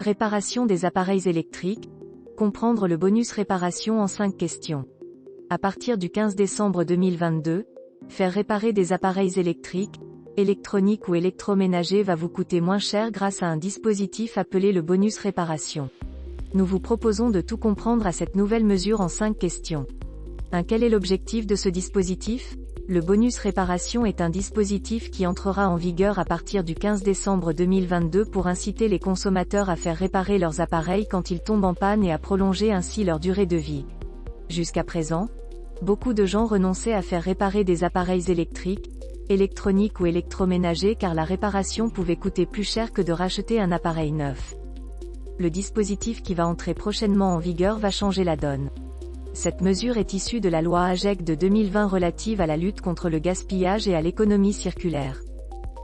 Réparation des appareils électriques. Comprendre le bonus réparation en 5 questions. À partir du 15 décembre 2022, faire réparer des appareils électriques, électroniques ou électroménagers va vous coûter moins cher grâce à un dispositif appelé le bonus réparation. Nous vous proposons de tout comprendre à cette nouvelle mesure en 5 questions. Quel est l'objectif de ce dispositif? Le bonus réparation est un dispositif qui entrera en vigueur à partir du 15 décembre 2022 pour inciter les consommateurs à faire réparer leurs appareils quand ils tombent en panne et à prolonger ainsi leur durée de vie. Jusqu'à présent, beaucoup de gens renonçaient à faire réparer des appareils électriques, électroniques ou électroménagers car la réparation pouvait coûter plus cher que de racheter un appareil neuf. Le dispositif qui va entrer prochainement en vigueur va changer la donne. Cette mesure est issue de la loi AGEC de 2020 relative à la lutte contre le gaspillage et à l'économie circulaire.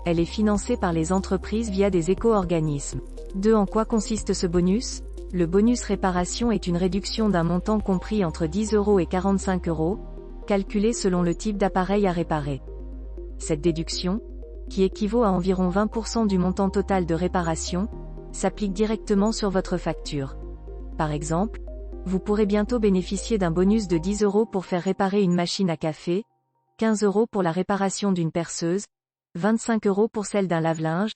Elle est financée par les entreprises via des éco-organismes. En quoi consiste ce bonus? Le bonus réparation est une réduction d'un montant compris entre 10 € et 45 €, calculé selon le type d'appareil à réparer. Cette déduction, qui équivaut à environ 20% du montant total de réparation, s'applique directement sur votre facture. Par exemple, vous pourrez bientôt bénéficier d'un bonus de 10 € pour faire réparer une machine à café, 15 € pour la réparation d'une perceuse, 25 € pour celle d'un lave-linge,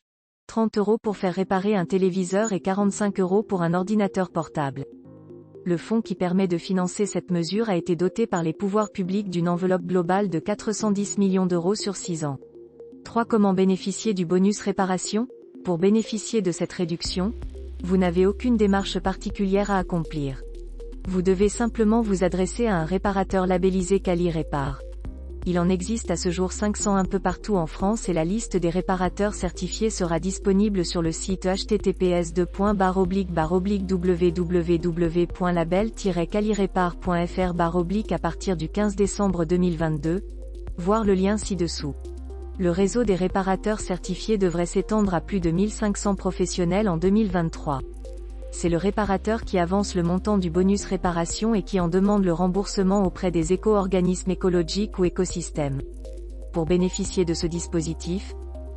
30 € pour faire réparer un téléviseur et 45 € pour un ordinateur portable. Le fonds qui permet de financer cette mesure a été doté par les pouvoirs publics d'une enveloppe globale de 410 millions d'euros sur 6 ans. Comment bénéficier du bonus réparation? Pour bénéficier de cette réduction, vous n'avez aucune démarche particulière à accomplir. Vous devez simplement vous adresser à un réparateur labellisé Quali Répare. Il en existe à ce jour 500 un peu partout en France et la liste des réparateurs certifiés sera disponible sur le site https://www.label-qualirepare.fr/ à partir du 15 décembre 2022, voir le lien ci-dessous. Le réseau des réparateurs certifiés devrait s'étendre à plus de 1500 professionnels en 2023. C'est le réparateur qui avance le montant du bonus réparation et qui en demande le remboursement auprès des éco-organismes écologiques ou écosystèmes. Pour bénéficier de ce dispositif,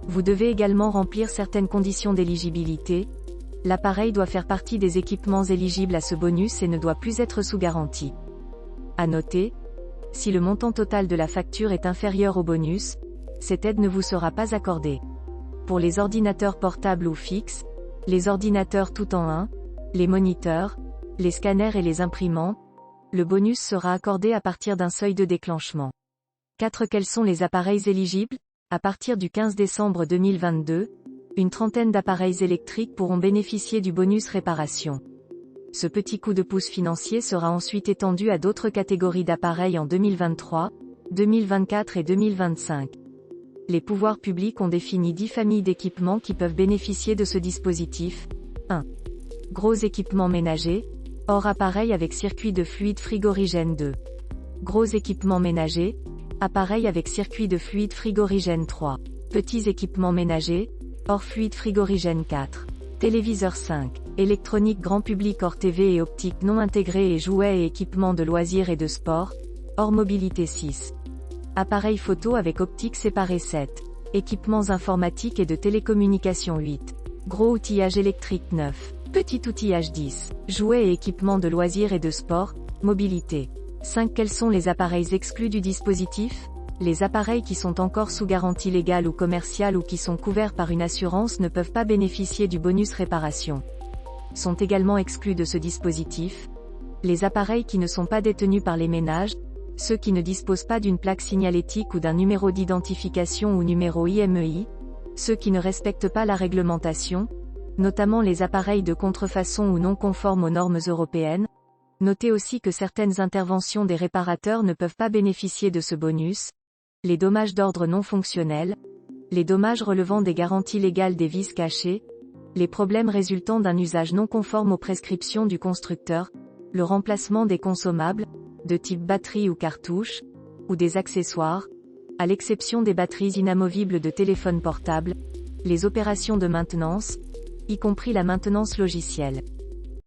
vous devez également remplir certaines conditions d'éligibilité. L'appareil doit faire partie des équipements éligibles à ce bonus et ne doit plus être sous garantie. À noter, si le montant total de la facture est inférieur au bonus, cette aide ne vous sera pas accordée. Pour les ordinateurs portables ou fixes, les ordinateurs tout en un, les moniteurs, les scanners et les imprimantes, le bonus sera accordé à partir d'un seuil de déclenchement. Quels sont les appareils éligibles? À partir du 15 décembre 2022, une trentaine d'appareils électriques pourront bénéficier du bonus réparation. Ce petit coup de pouce financier sera ensuite étendu à d'autres catégories d'appareils en 2023, 2024 et 2025. Les pouvoirs publics ont défini 10 familles d'équipements qui peuvent bénéficier de ce dispositif. 1. Gros équipements ménagers, hors appareil avec circuit de fluide frigorigène 2. Gros équipements ménagers, appareil avec circuit de fluide frigorigène 3. Petits équipements ménagers, hors fluide frigorigène 4. Téléviseur 5. Électronique grand public hors TV et optique non intégrée et jouets et équipements de loisirs et de sport, hors mobilité 6. Appareil photo avec optique séparée 7. Équipements informatiques et de télécommunications 8. Gros outillage électrique 9. Petit outillage 10. Jouets et équipements de loisirs et de sport, mobilité 5. Quels sont les appareils exclus du dispositif? Les appareils qui sont encore sous garantie légale ou commerciale ou qui sont couverts par une assurance ne peuvent pas bénéficier du bonus réparation. Sont également exclus de ce dispositif les appareils qui ne sont pas détenus par les ménages, ceux qui ne disposent pas d'une plaque signalétique ou d'un numéro d'identification ou numéro IMEI, ceux qui ne respectent pas la réglementation, notamment les appareils de contrefaçon ou non conformes aux normes européennes. Notez aussi que certaines interventions des réparateurs ne peuvent pas bénéficier de ce bonus, les dommages d'ordre non fonctionnel, les dommages relevant des garanties légales des vis cachées, les problèmes résultant d'un usage non conforme aux prescriptions du constructeur, le remplacement des consommables, de type batterie ou cartouche, ou des accessoires, à l'exception des batteries inamovibles de téléphones portables, les opérations de maintenance, y compris la maintenance logicielle.